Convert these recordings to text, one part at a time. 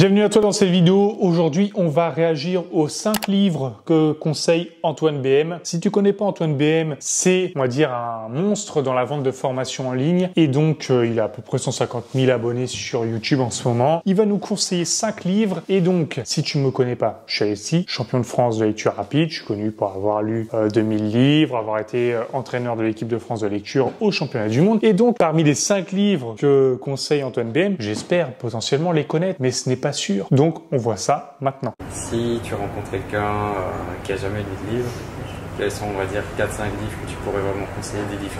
Bienvenue à toi dans cette vidéo. Aujourd'hui, on va réagir aux 5 livres que conseille Antoine BM. Si tu connais pas Antoine BM, c'est, on va dire, un monstre dans la vente de formation en ligne. Et donc, il a à peu près 150 000 abonnés sur YouTube en ce moment. Il va nous conseiller 5 livres. Et donc, si tu me connais pas, je suis Alexis, champion de France de lecture rapide. Je suis connu pour avoir lu 2000 livres, avoir été entraîneur de l'équipe de France de lecture au championnat du monde. Et donc, parmi les 5 livres que conseille Antoine BM, j'espère potentiellement les connaître, mais ce n'est pas sûr. Donc, on voit ça maintenant. Si tu rencontres quelqu'un qui a jamais lu de livre, quels sont, on va dire, 4-5 livres que tu pourrais vraiment conseiller, des livres?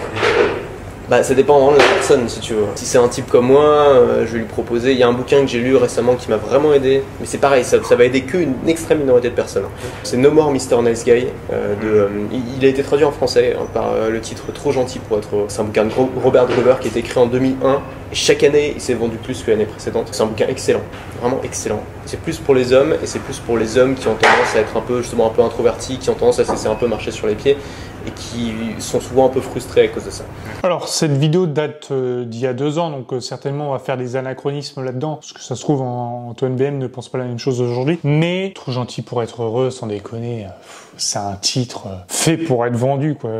Bah, ça dépend vraiment de la personne, si tu veux. Si c'est un type comme moi, je vais lui proposer. Il y a un bouquin que j'ai lu récemment qui m'a vraiment aidé. Mais c'est pareil, ça va aider qu'une extrême minorité de personnes. C'est No More Mr. Nice Guy. Il a été traduit en français par le titre Trop gentil pour être. C'est un bouquin de Robert Drover qui a été écrit en 2001. Et chaque année, il s'est vendu plus que l'année précédente. C'est un bouquin excellent, vraiment excellent. C'est plus pour les hommes, et c'est plus pour les hommes qui ont tendance à être un peu, justement, un peu introvertis, qui ont tendance à se laisser un peu marcher sur les pieds, et qui sont souvent un peu frustrés à cause de ça. Alors, cette vidéo date d'il y a 2 ans, donc certainement on va faire des anachronismes là-dedans, parce que ça se trouve, Antoine BM ne pense pas la même chose aujourd'hui. Mais Trop gentil pour être heureux, sans déconner, c'est un titre fait pour être vendu, quoi.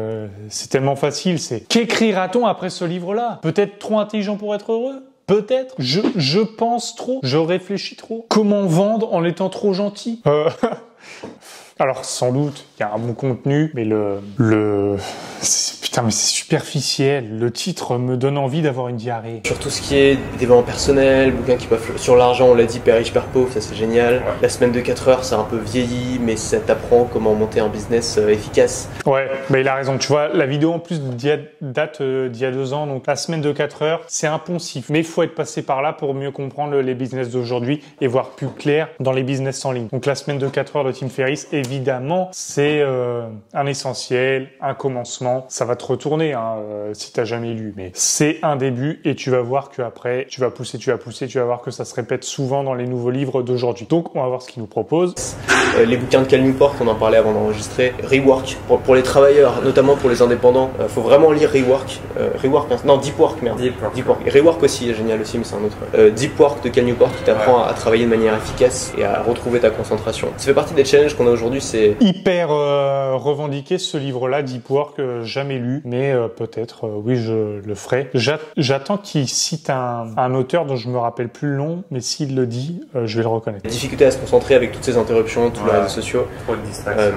C'est tellement facile, c'est qu'écrira-t-on après ce livre-là? Peut-être trop intelligent pour être heureux? Peut-être. Je pense trop. Je réfléchis trop. Comment vendre en étant trop gentil? Alors, sans doute, il y a un bon contenu, mais putain, mais c'est superficiel. Le titre me donne envie d'avoir une diarrhée. Sur tout ce qui est développement personnel, bouquins qui peuvent sur l'argent, on l'a dit, Père riche, Père pauvre, ça c'est génial. Ouais. La semaine de 4 heures, ça a un peu vieilli, mais ça t'apprend comment monter un business efficace. Ouais, bah il a raison. Tu vois, la vidéo en plus date d'il y a 2 ans, donc la semaine de 4 heures, c'est un poncif. Mais il faut être passé par là pour mieux comprendre les business d'aujourd'hui et voir plus clair dans les business en ligne. Donc la semaine de 4 heures de Tim Ferriss, évidemment, c'est un essentiel, un commencement. Ça va te retourner si t'as jamais lu, mais c'est un début et tu vas voir que après tu vas pousser, tu vas voir que ça se répète souvent dans les nouveaux livres d'aujourd'hui. Donc on va voir ce qu'il nous propose. Les bouquins de Cal Newport, on en parlait avant d'enregistrer. Rework pour les travailleurs, notamment pour les indépendants. Faut vraiment lire Rework. Deep Work, merde. Deep Work. Et Rework aussi est génial aussi, mais c'est un autre. Deep Work de Cal Newport qui t'apprend à travailler de manière efficace et à retrouver ta concentration. Ça fait partie des challenges qu'on a aujourd'hui. C'est hyper revendiqué ce livre-là, Deep Work, jamais lu, mais peut-être, oui, je le ferai. J'attends qu'il cite un auteur dont je me rappelle plus le nom, mais s'il le dit, je vais le reconnaître. La difficulté à se concentrer avec toutes ces interruptions, tous les réseaux sociaux. Trop de distractions.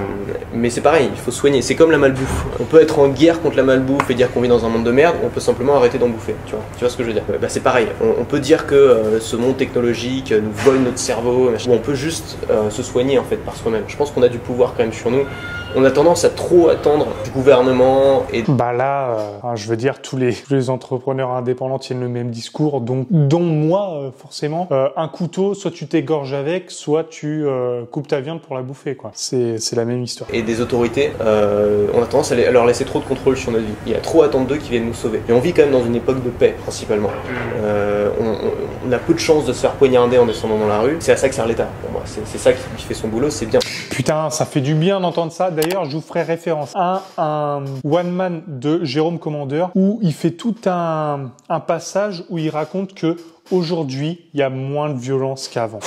Mais c'est pareil, il faut soigner. C'est comme la malbouffe. On peut être en guerre contre la malbouffe et dire qu'on vit dans un monde de merde, ou on peut simplement arrêter d'en bouffer. Tu vois ce que je veux dire? Bah, c'est pareil. On peut dire que ce monde technologique nous vole notre cerveau, ou on peut juste se soigner en fait par soi-même. Je pense qu'on a du pouvoir quand même sur nous. On a tendance à trop attendre du gouvernement et... Bah là, je veux dire, tous les entrepreneurs indépendants tiennent le même discours, dont moi, forcément. Un couteau, soit tu t'égorges avec, soit tu coupes ta viande pour la bouffer, quoi. C'est la même histoire. Et des autorités, on a tendance à leur laisser trop de contrôle sur notre vie. Il y a trop à attendre d'eux qui viennent nous sauver. Et on vit quand même dans une époque de paix, principalement. On a peu de chances de se faire poignarder en descendant dans la rue. C'est à ça que sert l'État, pour moi. C'est ça qui fait son boulot, c'est bien. Putain, ça fait du bien d'entendre ça. D'ailleurs, je vous ferai référence à un one-man de Jérôme Commandeur où il fait tout un passage où il raconte que aujourd'hui, il y a moins de violence qu'avant.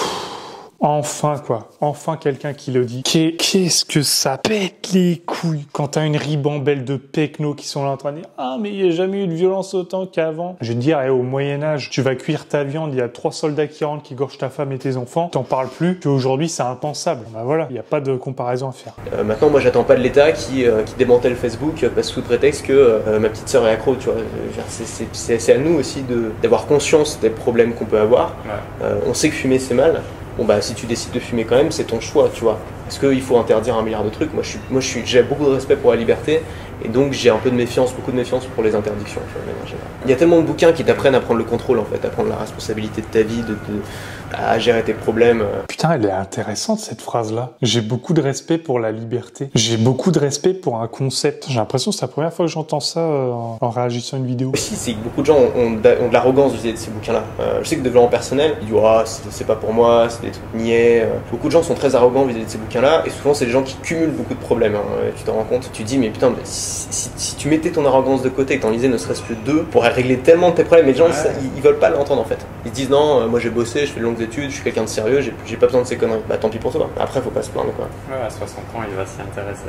Enfin, quoi. Enfin, quelqu'un qui le dit. Qu'est-ce que ça pète les couilles quand t'as une ribambelle de pecnos qui sont là en train de dire « Ah, mais il n'y a jamais eu de violence autant qu'avant. » Je vais te dire, au Moyen-Âge, tu vas cuire ta viande, il y a 3 soldats qui rentrent, qui gorgent ta femme et tes enfants. T'en parles plus, qu'aujourd'hui, c'est impensable. Bah voilà, il n'y a pas de comparaison à faire. Maintenant, moi, j'attends pas de l'État qui démantèle Facebook parce sous prétexte que ma petite sœur est accro, tu vois. C'est à nous aussi d'avoir conscience des problèmes qu'on peut avoir. Ouais. On sait que fumer, c'est mal. Bon bah si tu décides de fumer quand même, c'est ton choix, tu vois. Est-ce qu'il faut interdire 1 milliard de trucs? J'ai beaucoup de respect pour la liberté et donc j'ai un peu de méfiance, beaucoup de méfiance pour les interdictions. Tu vois, il y a tellement de bouquins qui t'apprennent à prendre le contrôle en fait, à prendre la responsabilité de ta vie, à gérer tes problèmes. Putain, elle est intéressante cette phrase-là. J'ai beaucoup de respect pour la liberté. J'ai beaucoup de respect pour un concept. J'ai l'impression que c'est la première fois que j'entends ça en réagissant à une vidéo. Aussi, c'est que beaucoup de gens ont de l'arrogance vis-à-vis de ces bouquins-là. Je sais que de développement personnel, ils disent « Ah, c'est pas pour moi, c'est des trucs niais ». Beaucoup de gens sont très arrogants vis-à-vis de ces bouquins. bouquins-là, et souvent c'est des gens qui cumulent beaucoup de problèmes, hein. Tu te rends compte, tu te dis mais putain, si tu mettais ton arrogance de côté et que t'en lisais ne serait-ce que 2, pourrais régler tellement de tes problèmes, mais les gens ils veulent pas l'entendre en fait. Ils se disent non, moi j'ai bossé, je fais de longues études, je suis quelqu'un de sérieux, j'ai pas besoin de ces conneries. Bah tant pis pour toi, après faut pas se plaindre quoi. Ouais, à 60 ans il va s'y intéresser.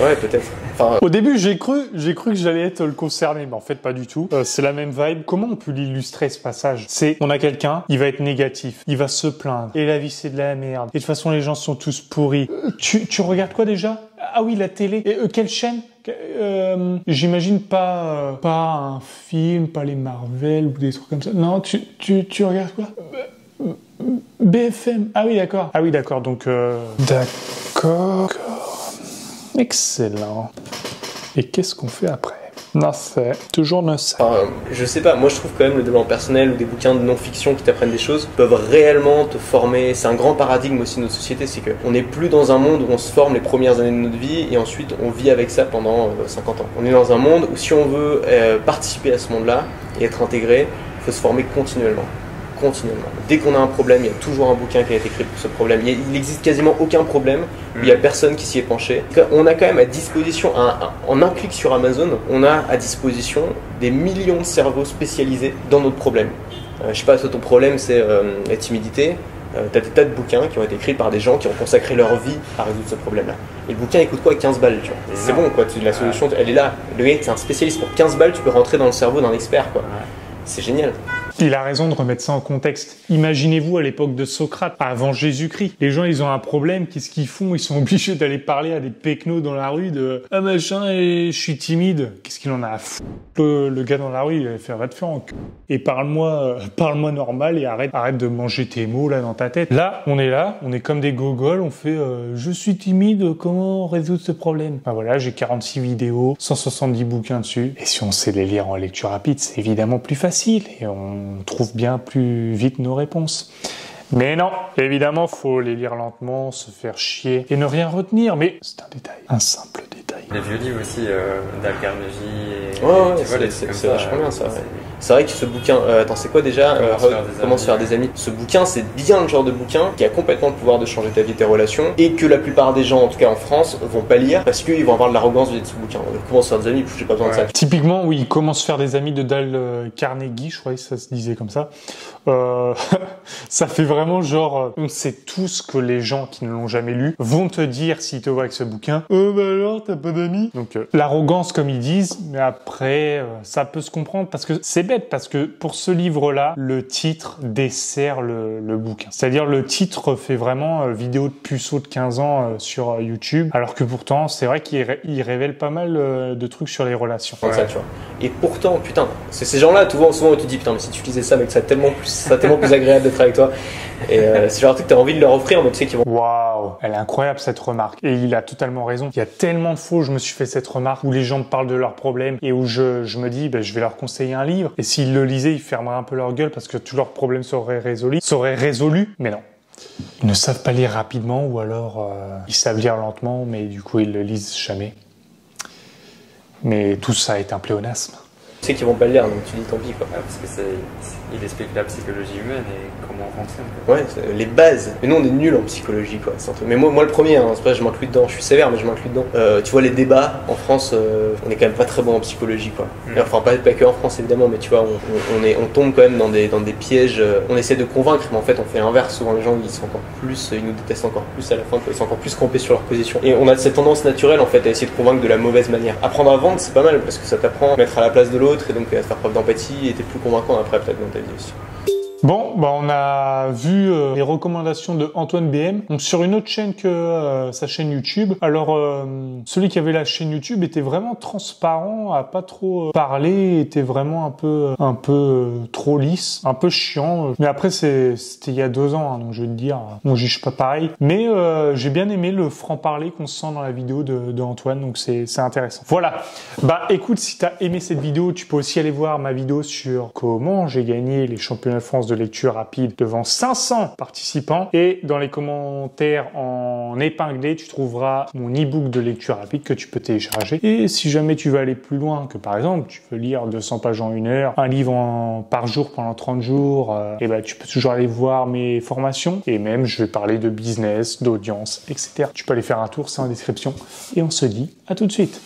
Ouais, peut-être. Enfin, au début, j'ai cru que j'allais être le concerné, mais en fait, pas du tout. C'est la même vibe. Comment on peut l'illustrer, ce passage? On a quelqu'un, il va être négatif, il va se plaindre, et la vie, c'est de la merde. Et de toute façon, les gens sont tous pourris. Tu regardes quoi déjà? Ah oui, la télé. Et quelle chaîne? J'imagine pas un film, pas les Marvel ou des trucs comme ça. Non, tu regardes quoi? BFM. Ah oui, d'accord. Ah oui, d'accord. Donc, d'accord. Excellent. Et qu'est-ce qu'on fait après? Non, c'est toujours ne sait. Enfin, je sais pas, moi je trouve quand même le développement personnel ou des bouquins de non-fiction qui t'apprennent des choses peuvent réellement te former. C'est un grand paradigme aussi de notre société, c'est qu'on n'est plus dans un monde où on se forme les premières années de notre vie et ensuite on vit avec ça pendant 50 ans. On est dans un monde où si on veut participer à ce monde-là et être intégré, il faut se former continuellement. Dès qu'on a un problème, il y a toujours un bouquin qui a été écrit pour ce problème. Il n'existe quasiment aucun problème où il n'y a personne qui s'y est penché. On a quand même à disposition, en un clic sur Amazon, on a à disposition des millions de cerveaux spécialisés dans notre problème. Je sais pas, toi ton problème c'est la timidité. T'as des tas de bouquins qui ont été écrits par des gens qui ont consacré leur vie à résoudre ce problème-là. Et le bouquin il coûte quoi? 15 balles, tu vois. C'est bon quoi, la solution elle est là. Le gars c'est un spécialiste, pour 15 balles tu peux rentrer dans le cerveau d'un expert quoi. C'est génial. Il a raison de remettre ça en contexte. Imaginez-vous à l'époque de Socrate, avant Jésus-Christ. Les gens, ils ont un problème, qu'est-ce qu'ils font? Ils sont obligés d'aller parler à des péquenots dans la rue de « Ah machin, et je suis timide ». Qu'est-ce qu'il en a à foutre? Le gars dans la rue, il va faire « Va te faire en cul. Et parle-moi normal et arrête de manger tes mots là dans ta tête ». Là, on est comme des gogoles, on fait je suis timide, comment résoudre ce problème ?» Ben voilà, j'ai 46 vidéos, 170 bouquins dessus. Et si on sait les lire en lecture rapide, c'est évidemment plus facile et on trouve bien plus vite nos réponses. Mais non, évidemment, faut les lire lentement, se faire chier et ne rien retenir. Mais c'est un détail, un simple détail. Les vieux livres aussi d'Al Carnegie. Ouais, c'est vachement bien ça. Ouais. C'est vrai que ce bouquin, attends, c'est quoi déjà? Comment se faire des amis. Ce bouquin, c'est bien le genre de bouquin qui a complètement le pouvoir de changer ta vie et tes relations et que la plupart des gens, en tout cas en France, vont pas lire parce qu'ils vont avoir de l'arrogance vis-à-vis de ce bouquin. Comment se faire des amis? J'ai pas besoin de ça. Typiquement, oui, comment se faire des amis de Dale Carnegie, je crois que ça se disait comme ça. Ça fait vraiment genre, on sait tous que les gens qui ne l'ont jamais lu vont te dire s'ils te voient avec ce bouquin, bah alors t'as pas d'amis? Donc l'arrogance comme ils disent, mais après ça peut se comprendre parce que c'est bête parce que pour ce livre-là, le titre dessert le bouquin. C'est-à-dire le titre fait vraiment vidéo de puceau de 15 ans sur YouTube, alors que pourtant c'est vrai qu'il révèle pas mal de trucs sur les relations. Ouais. Ça, tu vois. Et pourtant, putain, c'est ces gens-là, souvent tu te dis putain, mais si tu lisais ça, mec, ça serait tellement plus agréable d'être avec toi. Et c'est genre un truc que t'as envie de leur offrir, mais tu sais qu'ils vont. Waouh, elle est incroyable cette remarque. Et il a totalement raison. Il y a tellement de fois où je me suis fait cette remarque, où les gens me parlent de leurs problèmes et où je me dis, je vais leur conseiller un livre. Et s'ils le lisaient, ils fermeraient un peu leur gueule parce que tous leurs problèmes seraient résolus. Mais non. Ils ne savent pas lire rapidement ou alors ils savent lire lentement, mais du coup ils le lisent jamais. Mais tout ça est un pléonasme. Tu sais qu'ils vont pas le lire, donc tu dis tant pis quoi. Parce que il explique la psychologie humaine et comment on fonctionne. Ouais, les bases. Mais nous on est nuls en psychologie quoi. Mais moi le premier, hein, c'est pas je m'inclus dedans, je suis sévère mais je m'inclus dedans. Tu vois les débats en France, on est quand même pas très bon en psychologie quoi. Enfin pas que en France évidemment, mais tu vois on tombe quand même dans des pièges. On essaie de convaincre, mais en fait on fait l'inverse. Souvent les gens ils nous détestent encore plus à la fin, quoi. Ils sont encore plus campés sur leur position. Et on a cette tendance naturelle en fait à essayer de convaincre de la mauvaise manière. Apprendre à vendre c'est pas mal parce que ça t'apprend à mettre à la place de l'autre et donc à te faire preuve d'empathie et t'es plus convaincant après peut-être dans ta vie aussi. Bon, on a vu les recommandations de Antoine BM, donc sur une autre chaîne que sa chaîne YouTube. Alors, celui qui avait la chaîne YouTube était vraiment transparent, a pas trop parlé, était vraiment un peu trop lisse, un peu chiant. Mais après, c'était il y a 2 ans, hein, donc je vais te dire, on juge pas pareil. Mais j'ai bien aimé le franc-parler qu'on sent dans la vidéo de Antoine, donc c'est intéressant. Voilà. Écoute, si t'as aimé cette vidéo, tu peux aussi aller voir ma vidéo sur comment j'ai gagné les championnats de France de lecture rapide devant 500 participants. Et dans les commentaires en épinglé, tu trouveras mon e-book de lecture rapide que tu peux télécharger. Et si jamais tu veux aller plus loin, que par exemple, tu veux lire 200 pages en 1 heure, un livre par jour pendant 30 jours, et ben, tu peux toujours aller voir mes formations. Et même, je vais parler de business, d'audience, etc. Tu peux aller faire un tour, c'est en description. Et on se dit à tout de suite.